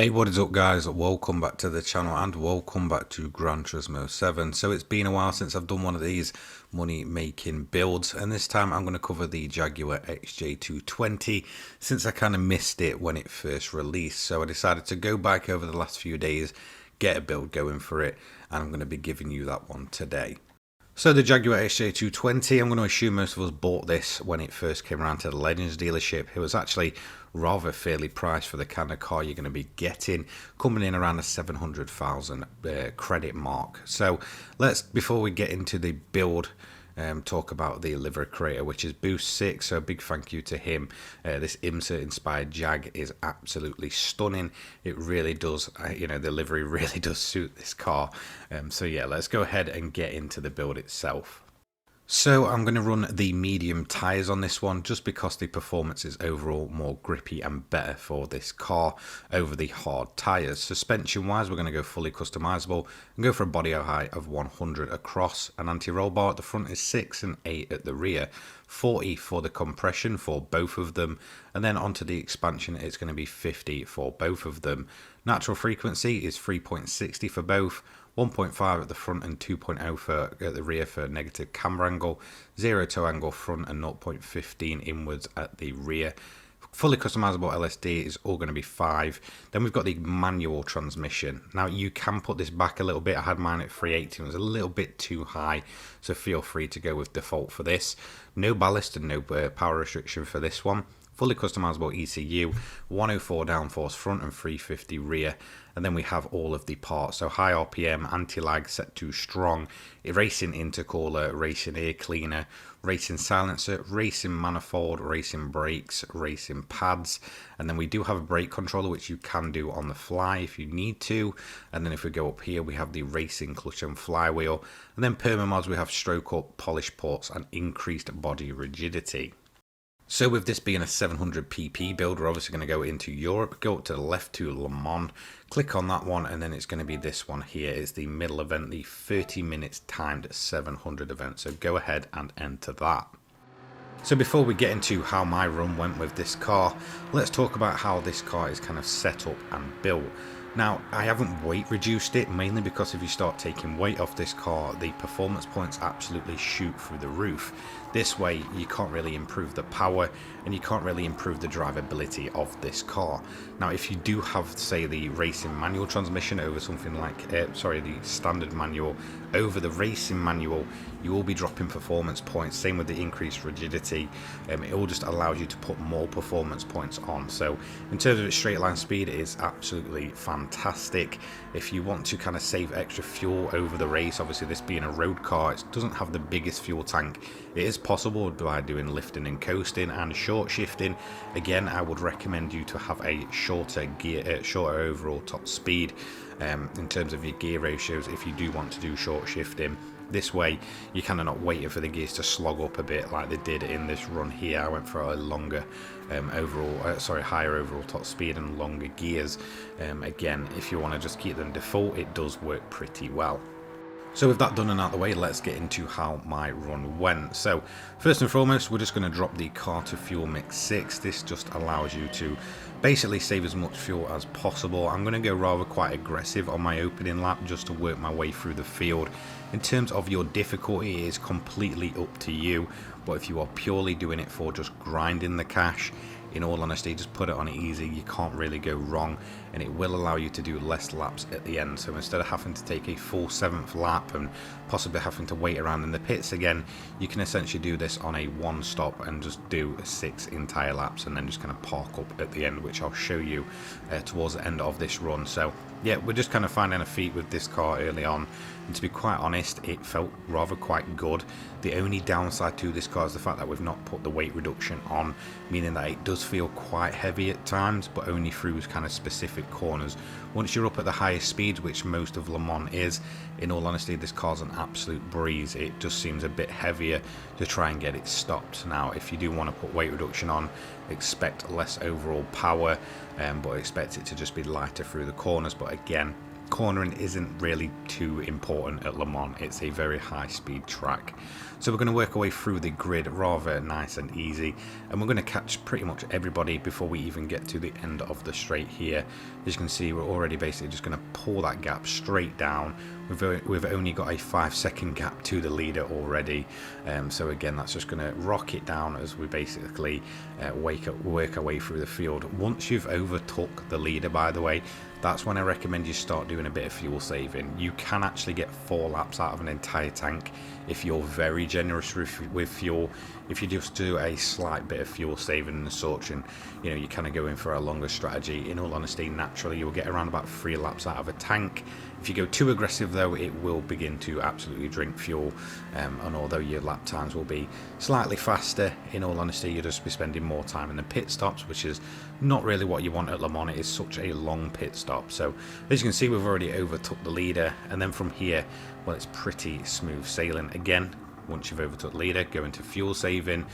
Hey, what is up guys? Welcome back to the channel and welcome back to Gran Turismo 7. So it's been a while since I've done one of these money making builds, and this time I'm going to cover the Jaguar XJ220 since I kind of missed it when it first released. So I decided to go back over the last few days, get a build going for it, and I'm going to be giving you that one today. So the Jaguar XJ220, I'm going to assume most of us bought this when it first came around to the LeMans dealership. It was actually rather fairly priced for the kind of car you're going to be getting, coming in around the 700,000 credit mark. So before we get into the build, talk about the livery creator, which is Boost 6. So a big thank you to him. This IMSA inspired Jag is absolutely stunning. It really does, the livery really does suit this car. So yeah, let's go ahead and get into the build itself. So I'm going to run the medium tyres on this one just because the performance is overall more grippy and better for this car over the hard tyres. Suspension wise, we're going to go fully customizable and go for a body height of 100 across. An anti-roll bar at the front is 6 and 8 at the rear. 40 for the compression for both of them, and then onto the expansion it's going to be 50 for both of them. Natural frequency is 3.60 for both, 1.5 at the front and 2.0 at the rear for negative camber angle, 0 toe angle front and 0.15 inwards at the rear. Fully customizable LSD is all going to be 5. Then we've got the manual transmission. Now you can put this back a little bit. I had mine at 380. It was a little bit too high, so feel free to go with default for this. No ballast and no power restriction for this one. Fully customizable ECU, 104 downforce front and 350 rear. And then we have all of the parts. So high RPM, anti-lag set to strong, racing intercooler, racing air cleaner, racing silencer, racing manifold, racing brakes, racing pads. And then we do have a brake controller, which you can do on the fly if you need to. And then if we go up here, we have the racing clutch and flywheel. And then perma mods, we have stroke up, polish ports, and increased body rigidity. So with this being a 700 pp build, we're obviously going to go into Europe, go up to the left to LeMans, click on that one, and then it's going to be this one here. It's the middle event, the 30 minutes timed 700 event. So go ahead and enter that. So before we get into how my run went with this car, let's talk about how this car is kind of set up and built. Now, I haven't weight reduced it, mainly because if you start taking weight off this car, the performance points absolutely shoot through the roof. This way, you can't really improve the power and you can't really improve the drivability of this car. Now, if you do have, say, the racing manual transmission over something like, the standard manual over the racing manual, you will be dropping performance points. Same with the increased rigidity. It all just allows you to put more performance points on. So in terms of its straight line speed, it is absolutely fantastic. If you want to kind of save extra fuel over the race, obviously this being a road car, it doesn't have the biggest fuel tank. It is possible by doing lifting and coasting and short shifting. Again, I would recommend you to have a shorter overall top speed in terms of your gear ratios if you do want to do short shifting. This way you're kind of not waiting for the gears to slog up a bit like they did in this run here. I went for a longer higher overall top speed and longer gears. Again, if you want to just keep them default, it does work pretty well. So with that done and out of the way, let's get into how my run went. So first and foremost, we're just going to drop the car to fuel mix 6. This just allows you to basically save as much fuel as possible. I'm going to go rather quite aggressive on my opening lap just to work my way through the field. In terms of your difficulty, it is completely up to you, but if you are purely doing it for just grinding the cash, in all honesty, just put it on easy. You can't really go wrong, and it will allow you to do less laps at the end. So instead of having to take a full 7th lap and possibly having to wait around in the pits again, you can essentially do this on a 1 stop and just do 6 entire laps and then just kind of park up at the end, which I'll show you towards the end of this run. So yeah, we're just kind of finding our feet with this car early on, and to be quite honest, it felt rather quite good. The only downside to this car is the fact that we've not put the weight reduction on, meaning that it does feel quite heavy at times, but only through kind of specific corners. Once you're up at the highest speeds, which most of LeMans is, in all honesty, this car's an absolute breeze. It just seems a bit heavier to try and get it stopped. Now, if you do want to put weight reduction on, expect less overall power, but expect it to just be lighter through the corners. But again, cornering isn't really too important at Le Mans. It's a very high speed track. So we're going to work our way through the grid rather nice and easy, and we're going to catch pretty much everybody before we even get to the end of the straight here. As you can see, we're already basically just going to pull that gap straight down. We've only got a 5-second gap to the leader already, so again that's just going to rock it down as we basically work our way through the field. Once you've overtook the leader, by the way, that's when I recommend you start doing a bit of fuel saving. You can actually get 4 laps out of an entire tank if you're very generous with fuel. If you just do a slight bit of fuel saving and such, and you kind of go in for a longer strategy, in all honesty, naturally you'll get around about 3 laps out of a tank. If you go too aggressive though, it will begin to absolutely drink fuel, and although your lap times will be slightly faster, in all honesty you'll just be spending more time in the pit stops, which is not really what you want at Le Mans. It is such a long pit stop. So as you can see, we've already overtook the leader, and then from here, well, it's pretty smooth sailing. Again, once you've overtook the leader, go into fuel saving,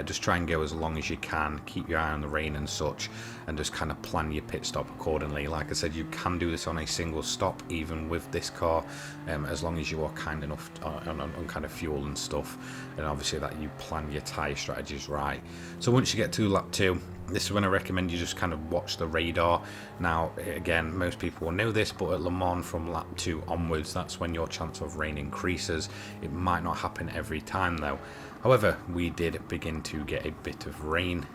just try and go as long as you can, keep your eye on the rain and such, and just kind of plan your pit stop accordingly. Like I said, you can do this on a single stop even with this car, as long as you are kind enough on kind of fuel and stuff, and obviously that you plan your tyre strategies right. So once you get to lap 2, this is when I recommend you just kind of watch the radar. Now again, most people will know this, but at Le Mans from lap 2 onwards, that's when your chance of rain increases. It might not happen every time though. However, we did begin to get a bit of rain.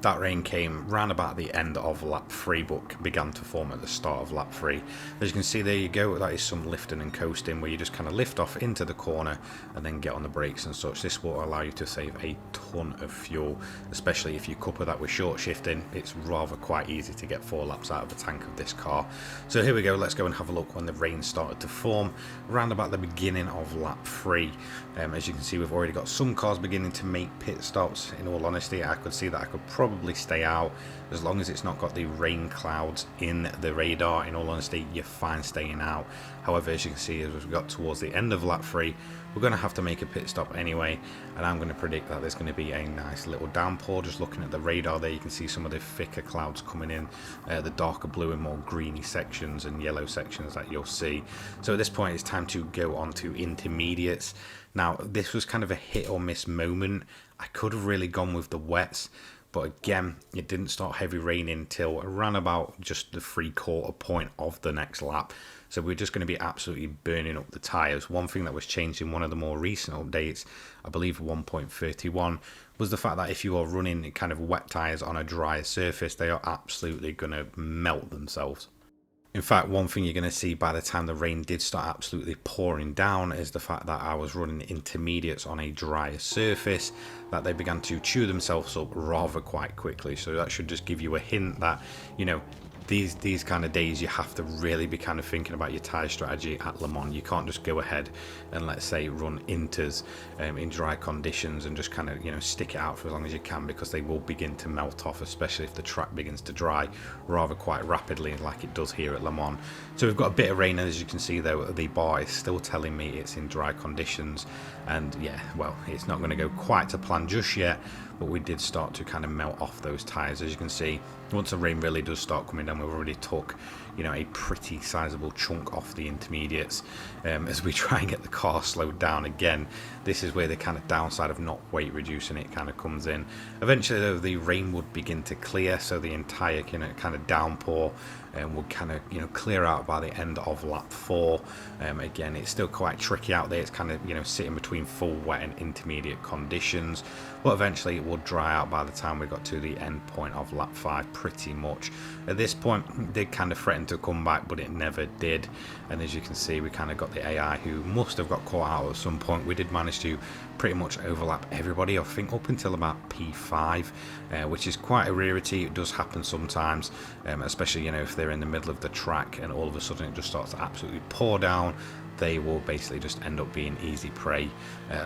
That rain came round about the end of lap 3, but began to form at the start of lap 3. As you can see, there you go, that is some lifting and coasting, where you just kind of lift off into the corner and then get on the brakes and such. This will allow you to save a ton of fuel, especially if you couple that with short shifting. It's rather quite easy to get 4 laps out of the tank of this car. So here we go, let's go and have a look when the rain started to form, around about the beginning of lap 3. As you can see, we've already got some cars beginning to make pit stops. In all honesty, I could see that I could probably stay out as long as it's not got the rain clouds in the radar. In all honesty, you're fine staying out. However, as you can see, as we've got towards the end of lap 3, we're going to have to make a pit stop anyway, and I'm going to predict that there's going to be a nice little downpour. Just looking at the radar there, you can see some of the thicker clouds coming in, the darker blue and more greeny sections and yellow sections that you'll see. So at this point, it's time to go on to intermediates. Now, this was kind of a hit or miss moment. I could have really gone with the wets, but again, it didn't start heavy raining until around about just the 3/4 point of the next lap. So we're just going to be absolutely burning up the tyres. One thing that was changed in one of the more recent updates, I believe 1.31, was the fact that if you are running kind of wet tyres on a drier surface, they are absolutely going to melt themselves. In fact, one thing you're going to see by the time the rain did start absolutely pouring down is the fact that I was running intermediates on a drier surface, that they began to chew themselves up rather quite quickly. So that should just give you a hint that, these kind of days you have to really be kind of thinking about your tyre strategy at Le Mans. You can't just go ahead and, let's say, run inters in dry conditions and just kind of stick it out for as long as you can, because they will begin to melt off, especially if the track begins to dry rather quite rapidly like it does here at Le Mans. So we've got a bit of rain, as you can see though, the bar is still telling me it's in dry conditions, and yeah, well, it's not going to go quite to plan just yet, but we did start to kind of melt off those tyres. As you can see, once the rain really does start coming down, we've already took a pretty sizable chunk off the intermediates, as we try and get the car slowed down. Again, this is where the kind of downside of not weight reducing it kind of comes in. Eventually though, the rain would begin to clear, so the entire kind of downpour would kind of clear out by the end of lap 4. Again, it's still quite tricky out there. It's kind of sitting between full wet and intermediate conditions, but eventually it would dry out by the time we got to the end point of lap 5 pretty much. At this point, it did kind of threaten to come back, but it never did, and as you can see, we kind of got the AI who must have got caught out at some point. We did manage to pretty much overlap everybody, I think up until about P5, which is quite a rarity. It does happen sometimes, especially if they're in the middle of the track and all of a sudden it just starts to absolutely pour down. They will basically just end up being easy prey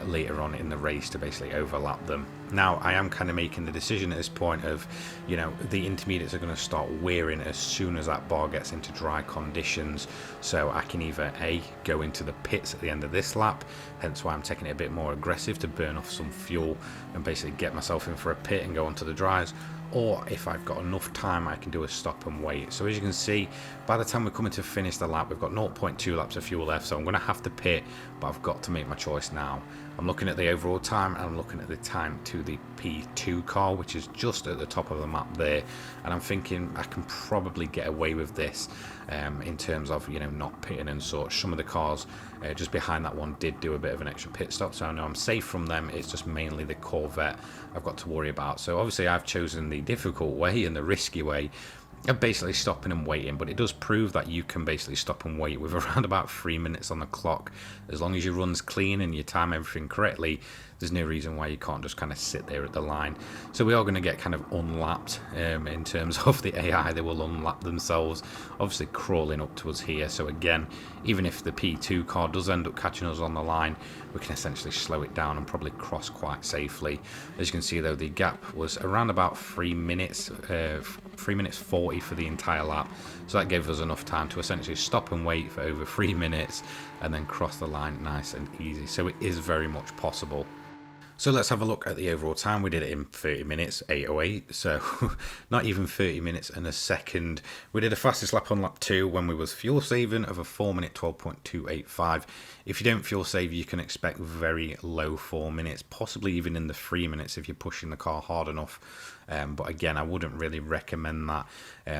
later on in the race to basically overlap them. Now, I am kind of making the decision at this point of, the intermediates are going to start wearing as soon as that bar gets into dry conditions. So I can either A, go into the pits at the end of this lap, hence why I'm taking it a bit more aggressive to burn off some fuel and basically get myself in for a pit and go onto the dries, or if I've got enough time I can do a stop and wait. So as you can see, by the time we're coming to finish the lap, we've got 0.2 laps of fuel left, so I'm going to have to pit, but I've got to make my choice now. I'm looking at the overall time, and I'm looking at the time to the P2 car, which is just at the top of the map there, and I'm thinking I can probably get away with this in terms of, you know, not pitting and such. Some of the cars just behind that one did do a bit of an extra pit stop, so I know I'm safe from them. It's just mainly the Corvette I've got to worry about. So obviously I've chosen the difficult way and the risky way of basically stopping and waiting, but it does prove that you can basically stop and wait with around about 3 minutes on the clock. As long as your run's clean and you time everything correctly, there's no reason why you can't just kind of sit there at the line. So we are going to get kind of unlapped in terms of the AI. They will unlap themselves, obviously crawling up to us here. So again, even if the P2 car does end up catching us on the line, we can essentially slow it down and probably cross quite safely. As you can see though, the gap was around about 3 minutes, 3 minutes 40 for the entire lap. So that gave us enough time to essentially stop and wait for over 3 minutes and then cross the line nice and easy. So it is very much possible. So let's have a look at the overall time. We did it in 30 minutes, 8:08, so not even 30 minutes and a second. We did a fastest lap on lap 2 when we was fuel saving of a 4 minute 12.285. If you don't fuel save, you can expect very low 4 minutes, possibly even in the 3 minutes if you're pushing the car hard enough. But again, I wouldn't really recommend that.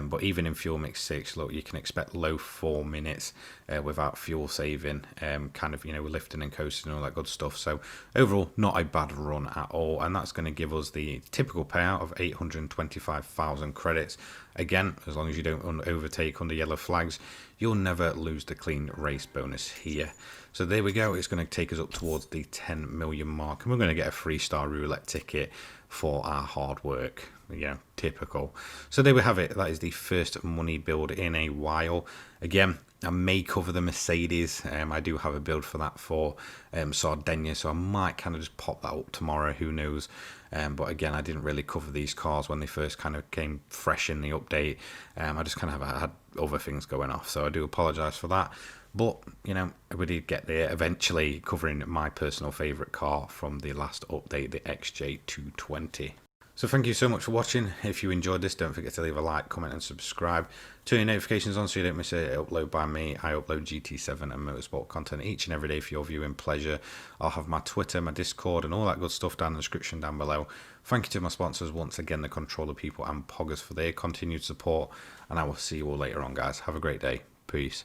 But even in fuel mix 6, look, you can expect low 4 minutes without fuel saving, kind of, you know, lifting and coasting and all that good stuff. So overall, not a bad run at all, and that's going to give us the typical payout of 825,000 credits. Again, as long as you don't overtake under yellow flags, you'll never lose the clean race bonus here. So there we go. It's going to take us up towards the 10 million mark, and we're going to get a 3-star roulette ticket for our hard work. Yeah, typical. So there we have it. That is the first money build in a while. Again, I may cover the Mercedes. I do have a build for that for Sardinia, so I might kind of just pop that up tomorrow. Who knows? But again, I didn't really cover these cars when they first kind of came fresh in the update. I just kind of had other things going off, so I do apologise for that. But, you know, we did get there eventually, covering my personal favourite car from the last update, the XJ220. So thank you so much for watching. If you enjoyed this, don't forget to leave a like, comment and subscribe. Turn your notifications on so you don't miss an upload by me. I upload GT7 and motorsport content each and every day for your viewing pleasure. I'll have my Twitter, my Discord and all that good stuff down in the description down below. Thank you to my sponsors once again, the Controller People and Poggers, for their continued support. And I will see you all later on, guys. Have a great day. Peace.